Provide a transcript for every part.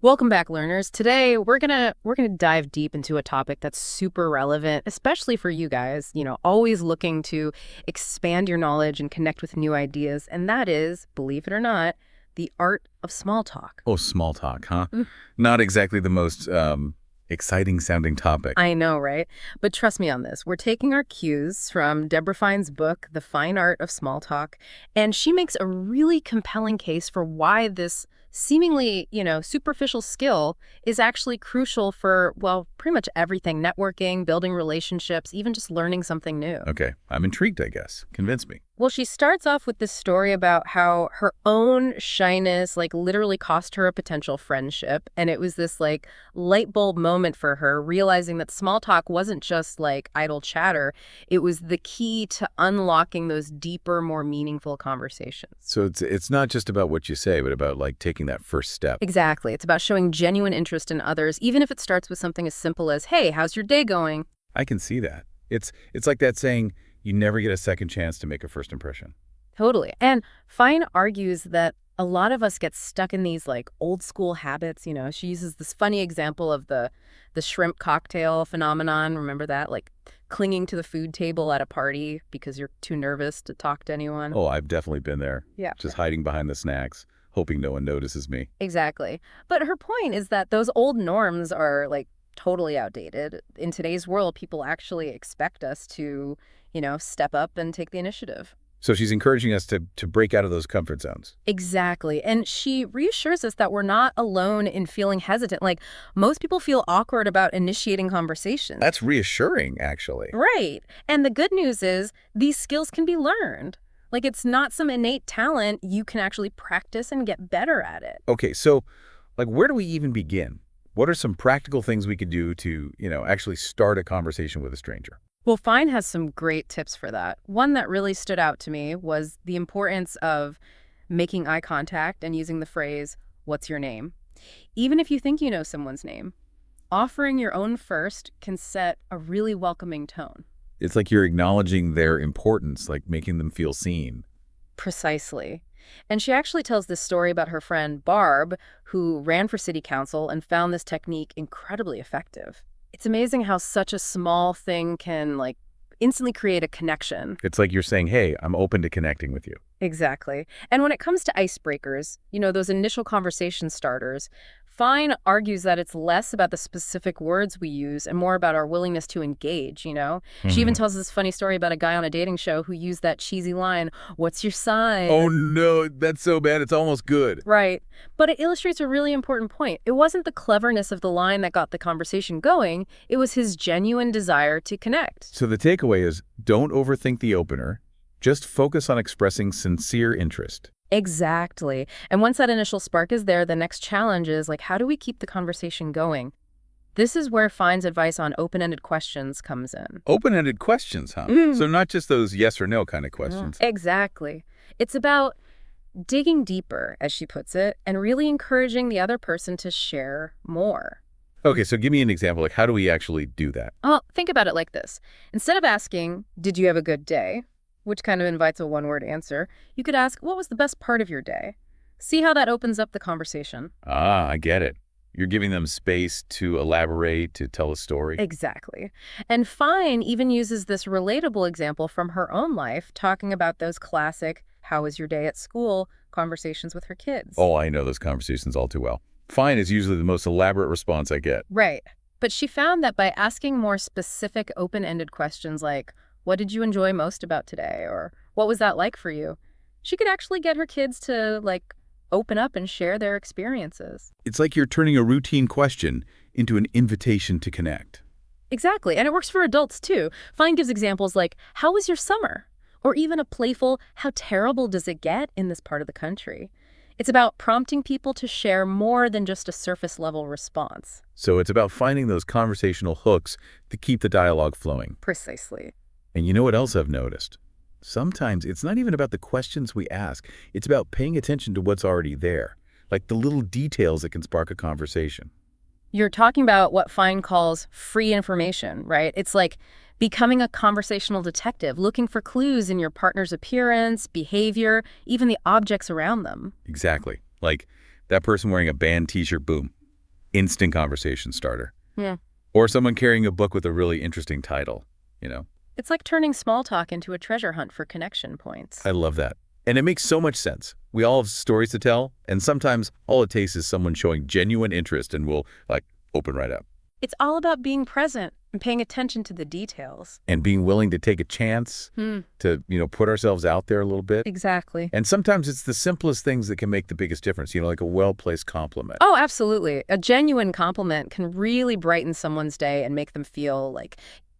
Welcome back, learners. Today, we're gonna dive deep into a topic that's super relevant, especially for you guys, always looking to expand your knowledge and connect with new ideas, and that is, believe it or not, the art of small talk. Oh, small talk, huh? Mm. Not exactly the most exciting sounding topic. I know, right? But trust me on this. We're taking our cues from Debra Fine's book, The Fine Art of Small Talk, and she makes a really compelling case for why this seemingly, superficial skill is actually crucial for, well, pretty much everything: networking, building relationships, even just learning something new. Okay, I'm intrigued, I guess. Convince me. Well, she starts off with this story about how her own shyness, literally cost her a potential friendship. And it was this, light bulb moment for her, realizing that small talk wasn't just, idle chatter. It was the key to unlocking those deeper, more meaningful conversations. So it's not just about what you say, but about taking that first step. Exactly. It's about showing genuine interest in others, even if it starts with something as simple as, hey, how's your day going? I can see that. It's like that saying, you never get a second chance to make a first impression. Totally. And Fine argues that a lot of us get stuck in these old school habits. She uses this funny example of the shrimp cocktail phenomenon. Remember that? Clinging to the food table at a party because you're too nervous to talk to anyone. Oh, I've definitely been there. Yeah. Just hiding behind the snacks, hoping no one notices me. Exactly. But her point is that those old norms are totally outdated. In today's world, people actually expect us to, step up and take the initiative. So she's encouraging us to break out of those comfort zones. Exactly. And she reassures us that we're not alone in feeling hesitant. Most people feel awkward about initiating conversations. That's reassuring, actually. Right. And the good news is these skills can be learned. It's not some innate talent. You can actually practice and get better at it. Okay, so where do we even begin? What are some practical things we could do to, actually start a conversation with a stranger? Well, Fine has some great tips for that. One that really stood out to me was the importance of making eye contact and using the phrase, "What's your name?" Even if you think you know someone's name, offering your own first can set a really welcoming tone. It's like you're acknowledging their importance, making them feel seen. Precisely. And she actually tells this story about her friend Barb, who ran for city council and found this technique incredibly effective. It's amazing how such a small thing can, instantly create a connection. It's like you're saying, hey, I'm open to connecting with you. Exactly. And when it comes to icebreakers, those initial conversation starters, Fine argues that it's less about the specific words we use and more about our willingness to engage. She even tells this funny story about a guy on a dating show who used that cheesy line, "What's your sign?" Oh, no, that's so bad. It's almost good. Right. But it illustrates a really important point. It wasn't the cleverness of the line that got the conversation going. It was his genuine desire to connect. So the takeaway is, don't overthink the opener. Just focus on expressing sincere interest. Exactly. And once that initial spark is there, the next challenge is, how do we keep the conversation going? This is where Fine's advice on open-ended questions comes in. Open-ended questions, huh? So not just those yes or no kind of questions. Exactly. It's about digging deeper, as she puts it, and really encouraging the other person to share more. Okay, so give me an example. How do we actually do that? Well, think about it like this. Instead of asking, "Did you have a good day?" which kind of invites a one-word answer, you could ask, "What was the best part of your day?" See how that opens up the conversation. Ah, I get it. You're giving them space to elaborate, to tell a story. Exactly. And Fine even uses this relatable example from her own life, talking about those classic, "How was your day at school?" conversations with her kids. Oh, I know those conversations all too well. Fine is usually the most elaborate response I get. Right. But she found that by asking more specific, open-ended questions like, "What did you enjoy most about today?" or "What was that like for you?" she could actually get her kids to, open up and share their experiences. It's like you're turning a routine question into an invitation to connect. Exactly. And it works for adults, too. Fine gives examples like, "How was your summer?" or even a playful, "How terrible does it get in this part of the country?" It's about prompting people to share more than just a surface-level response. So it's about finding those conversational hooks to keep the dialogue flowing. Precisely. And you know what else I've noticed? Sometimes it's not even about the questions we ask. It's about paying attention to what's already there, like the little details that can spark a conversation. You're talking about what Fine calls free information, right? It's like becoming a conversational detective, looking for clues in your partner's appearance, behavior, even the objects around them. Exactly. Like that person wearing a band t-shirt, boom. instant conversation starter. Yeah. Or someone carrying a book with a really interesting title, you know? It's like turning small talk into a treasure hunt for connection points. I love that. And it makes so much sense. We all have stories to tell, and sometimes all it takes is someone showing genuine interest and we'll, like, open right up. It's all about being present and paying attention to the details. And being willing to take a chance to, put ourselves out there a little bit. Exactly. And sometimes it's the simplest things that can make the biggest difference, like a well-placed compliment. Oh, absolutely. A genuine compliment can really brighten someone's day and make them feel like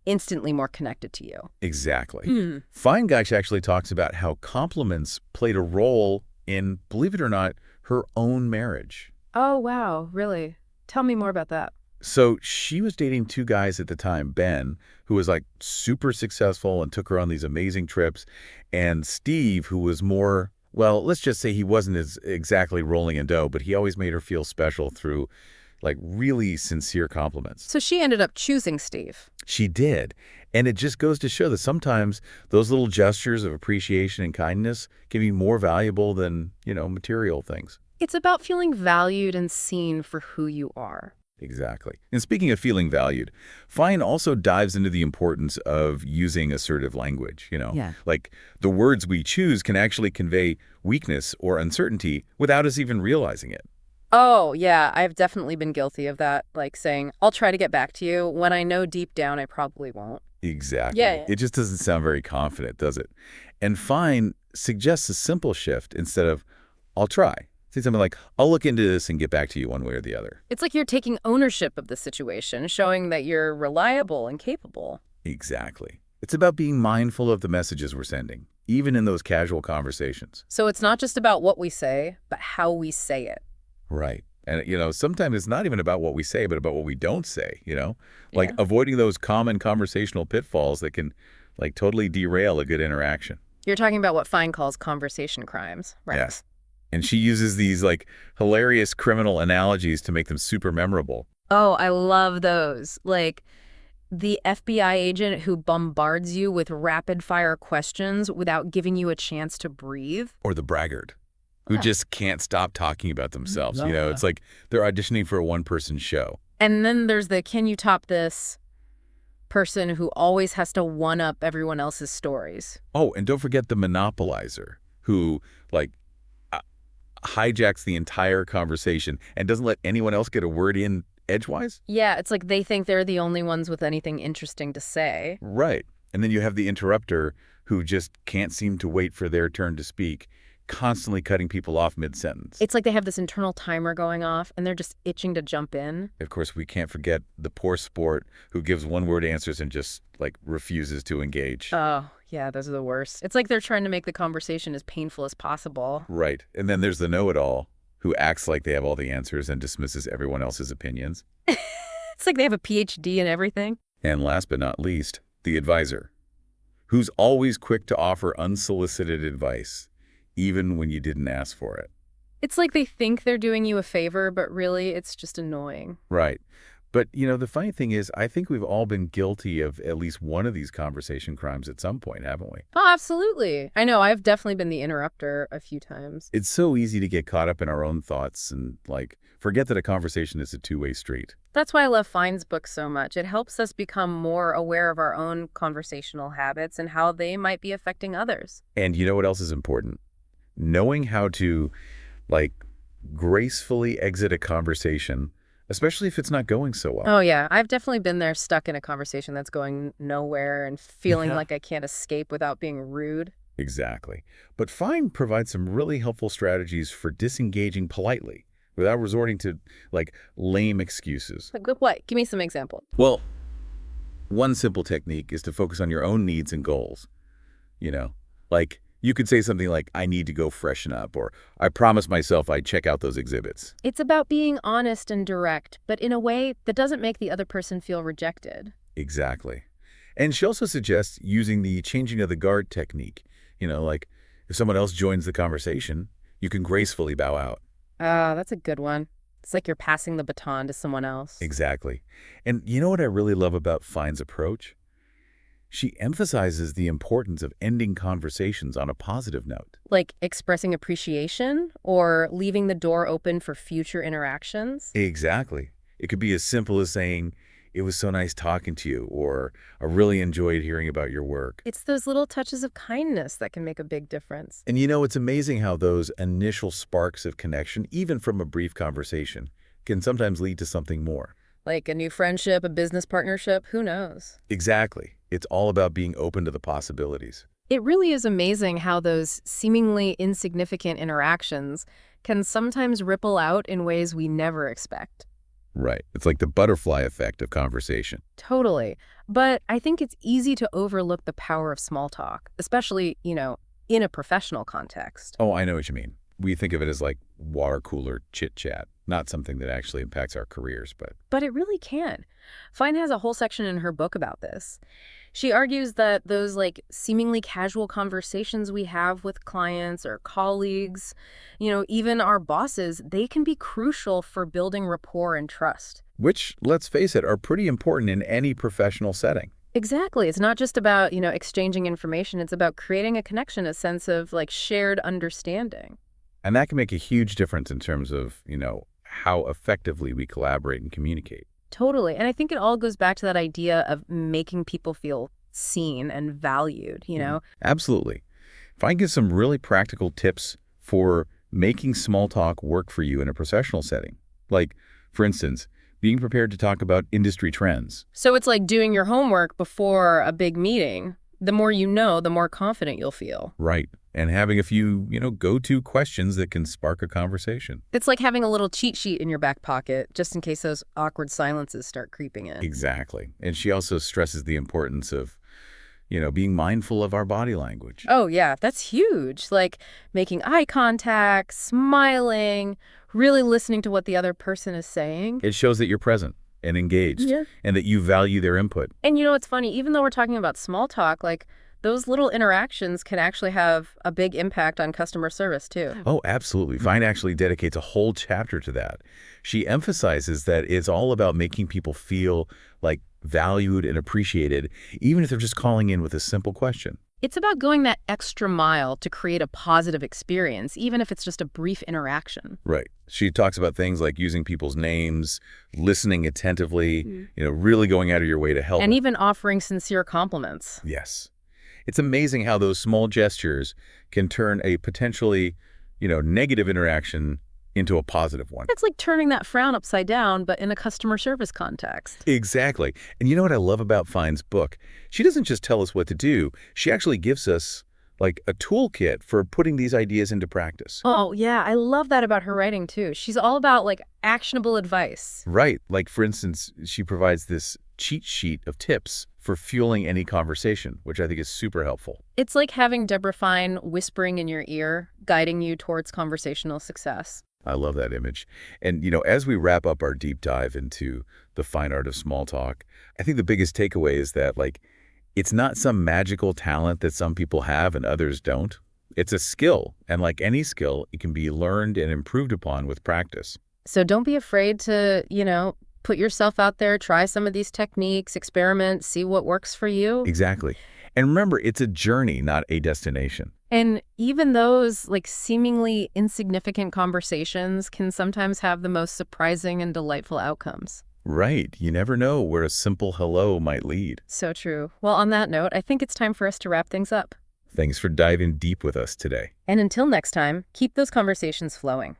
instantly more connected to you. Exactly. Fine-Geich actually talks about how compliments played a role in, believe it or not, her own marriage. Oh, wow. Really? Tell me more about that. So she was dating two guys at the time, Ben, who was like super successful and took her on these amazing trips, and Steve, who was more, well, let's just say he wasn't as exactly rolling in dough, but he always made her feel special through like really sincere compliments. So she ended up choosing Steve. She did. And it just goes to show that sometimes those little gestures of appreciation and kindness can be more valuable than, material things. It's about feeling valued and seen for who you are. Exactly. And speaking of feeling valued, Fine also dives into the importance of using assertive language, Yeah. Like the words we choose can actually convey weakness or uncertainty without us even realizing it. Oh, yeah, I've definitely been guilty of that, like saying, I'll try to get back to you when I know deep down I probably won't. Exactly. Yeah. It just doesn't sound very confident, does it? And Fine suggests a simple shift instead of, I'll try. Say something like, I'll look into this and get back to you one way or the other. It's like you're taking ownership of the situation, showing that you're reliable and capable. Exactly. It's about being mindful of the messages we're sending, even in those casual conversations. So it's not just about what we say, but how we say it. Right. And, sometimes it's not even about what we say, but about what we don't say, Like Yeah. avoiding those common conversational pitfalls that can, like, totally derail a good interaction. You're talking about what Fine calls conversation crimes, right? Yes. And she uses these, like, hilarious criminal analogies to make them super memorable. Oh, I love those. Like the FBI agent who bombards you with rapid-fire questions without giving you a chance to breathe. Or the braggart, who Yeah. just can't stop talking about themselves. Yeah. It's like they're auditioning for a one-person show. And then there's the can you top this person who always has to one-up everyone else's stories. Oh, and don't forget the monopolizer, who, like, hijacks the entire conversation and doesn't let anyone else get a word in edgewise? Yeah, it's like they think they're the only ones with anything interesting to say. Right. And then you have the interrupter who just can't seem to wait for their turn to speak, constantly cutting people off mid-sentence. It's like they have this internal timer going off and they're just itching to jump in. Of course, we can't forget the poor sport who gives one-word answers and just, like, refuses to engage. Oh, yeah, those are the worst. It's like they're trying to make the conversation as painful as possible. Right. And then there's the know-it-all who acts like they have all the answers and dismisses everyone else's opinions. It's like they have a PhD in everything. And last but not least, the advisor, who's always quick to offer unsolicited advice, even when you didn't ask for it. It's like they think they're doing you a favor, but really it's just annoying. Right. But, the funny thing is, I think we've all been guilty of at least one of these conversation crimes at some point, haven't we? Oh, absolutely. I know, I've definitely been the interrupter a few times. It's so easy to get caught up in our own thoughts and, like, forget that a conversation is a two-way street. That's why I love Fine's book so much. It helps us become more aware of our own conversational habits and how they might be affecting others. And you know what else is important? Knowing how to, like, gracefully exit a conversation, especially if it's not going so well. Oh, yeah. I've definitely been there stuck in a conversation that's going nowhere and feeling like I can't escape without being rude. Exactly. But Fine provides some really helpful strategies for disengaging politely without resorting to, like, lame excuses. Like, what? Give me some example. Well, one simple technique is to focus on your own needs and goals. Like, you could say something like, I need to go freshen up, or I promised myself I'd check out those exhibits. It's about being honest and direct, but in a way that doesn't make the other person feel rejected. Exactly. And she also suggests using the changing of the guard technique. Like, if someone else joins the conversation, you can gracefully bow out. Ah, that's a good one. It's like you're passing the baton to someone else. Exactly. And you know what I really love about Fine's approach? She emphasizes the importance of ending conversations on a positive note. Like expressing appreciation or leaving the door open for future interactions. Exactly. It could be as simple as saying, "It was so nice talking to you," or "I really enjoyed hearing about your work." It's those little touches of kindness that can make a big difference. And it's amazing how those initial sparks of connection, even from a brief conversation, can sometimes lead to something more. Like a new friendship, a business partnership, who knows? Exactly. It's all about being open to the possibilities. It really is amazing how those seemingly insignificant interactions can sometimes ripple out in ways we never expect. Right. It's like the butterfly effect of conversation. Totally. But I think it's easy to overlook the power of small talk, especially, in a professional context. Oh, I know what you mean. We think of it as like water cooler chit chat, not something that actually impacts our careers, but But it really can. Fine has a whole section in her book about this. She argues that those seemingly casual conversations we have with clients or colleagues, even our bosses, they can be crucial for building rapport and trust. which, let's face it, are pretty important in any professional setting. Exactly. It's not just about, exchanging information. It's about creating a connection, a sense of shared understanding. And that can make a huge difference in terms of, how effectively we collaborate and communicate. Totally. And I think it all goes back to that idea of making people feel seen and valued. Absolutely. If I give some really practical tips for making small talk work for you in a professional setting, like, for instance, being prepared to talk about industry trends. So it's like doing your homework before a big meeting. The more you know, the more confident you'll feel. Right. And having a few, go-to questions that can spark a conversation. It's like having a little cheat sheet in your back pocket, just in case those awkward silences start creeping in. Exactly. And she also stresses the importance of, being mindful of our body language. Oh, yeah, that's huge. Like making eye contact, smiling, really listening to what the other person is saying. It shows that you're present and engaged, Yeah. and that you value their input. And it's funny, even though we're talking about small talk, those little interactions can actually have a big impact on customer service, too. Oh, absolutely. Vine actually dedicates a whole chapter to that. She emphasizes that it's all about making people feel like valued and appreciated, even if they're just calling in with a simple question. It's about going that extra mile to create a positive experience, even if it's just a brief interaction. Right. She talks about things like using people's names, listening attentively, really going out of your way to help. And even offering sincere compliments. Yes. It's amazing how those small gestures can turn a potentially, negative interaction into a positive one. It's like turning that frown upside down, but in a customer service context. Exactly. And you know what I love about Fine's book? She doesn't just tell us what to do. She actually gives us like a toolkit for putting these ideas into practice. Oh, yeah, I love that about her writing, too. She's all about, actionable advice. Right. Like, for instance, she provides this cheat sheet of tips for fueling any conversation, which I think is super helpful. It's like having Debra Fine whispering in your ear, guiding you towards conversational success. I love that image. And, as we wrap up our deep dive into the fine art of small talk, I think the biggest takeaway is that, it's not some magical talent that some people have and others don't. It's a skill, and like any skill, it can be learned and improved upon with practice. So don't be afraid to, put yourself out there, try some of these techniques, experiment, see what works for you. Exactly. And remember, it's a journey, not a destination. And even those seemingly insignificant conversations can sometimes have the most surprising and delightful outcomes. Right. You never know where a simple hello might lead. So true. Well, on that note, I think it's time for us to wrap things up. Thanks for diving deep with us today. And until next time, keep those conversations flowing.